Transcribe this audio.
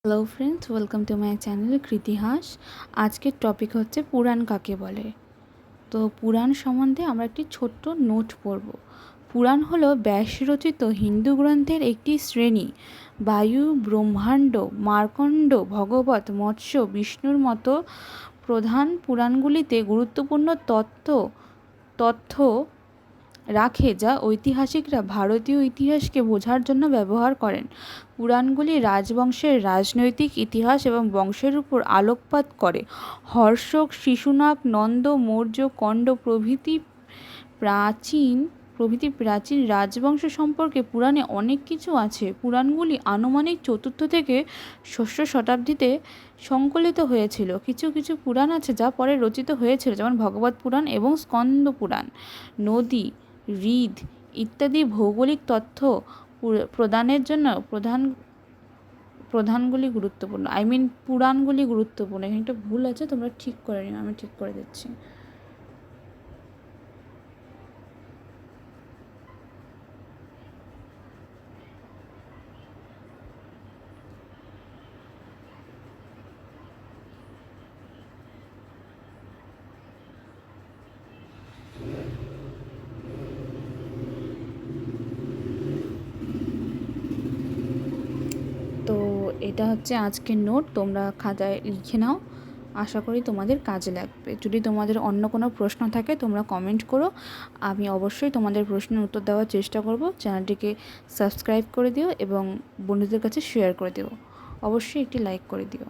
Hello friends, welcome to my channel Kritihas. আজকের topic হচ্ছে পুরাণ কাকে বলে। তো পুরাণ সম্বন্ধে আমরা একটি ছোট্ট নোট পড়ব। পুরাণ হলো ব্যাসরচিত হিন্দু গ্রন্থের একটি শ্রেণী। বায়ু, ব্রহ্মাণ্ড, মার্কণ্ড, ভগবত, মৎস্য, বিষ্ণুর মতো প্রধান পুরাণগুলিতে গুরুত্বপূর্ণ তথ্য রাখে, যা ঐতিহাসিকরা ভারতীয় ইতিহাসকে বোঝার জন্য ব্যবহার করেন। পুরাণগুলি রাজবংশের রাজনৈতিক ইতিহাস এবং বংশের উপর আলোকপাত করে। হর্ষক, শিশুনাগ, নন্দ, মৌর্য, কণ্ড প্রভৃতি প্রাচীন রাজবংশ সম্পর্কে পুরাণে অনেক কিছু আছে। পুরাণগুলি আনুমানিক 4th থেকে 6ষ্ঠ শতাব্দীতে সংকলিত হয়েছিল। কিছু কিছু পুরাণ আছে যা পরে রচিত হয়েছিল, যেমন ভগবত পুরাণ এবং স্কন্দ পুরাণ। নদী, হ্রদ ইত্যাদি ভৌগোলিক তথ্য প্রদানের জন্য পুরাণগুলি গুরুত্বপূর্ণ। এখানে একটা ভুল আছে, তোমরা ঠিক করে নিও, আমি ঠিক করে দিচ্ছি। তো এটা হচ্ছে আজকের নোট, তোমরা খাতায় লিখে নাও। আশা করি তোমাদের কাজে লাগবে। যদি তোমাদের অন্য কোনো প্রশ্ন থাকে তোমরা কমেন্ট করো, আমি অবশ্যই তোমাদের প্রশ্নের উত্তর দেওয়ার চেষ্টা করব। চ্যানেলটিকে সাবস্ক্রাইব করে দিও এবং বন্ধুদের কাছে শেয়ার করে দিও। অবশ্যই একটি লাইক করে দিও।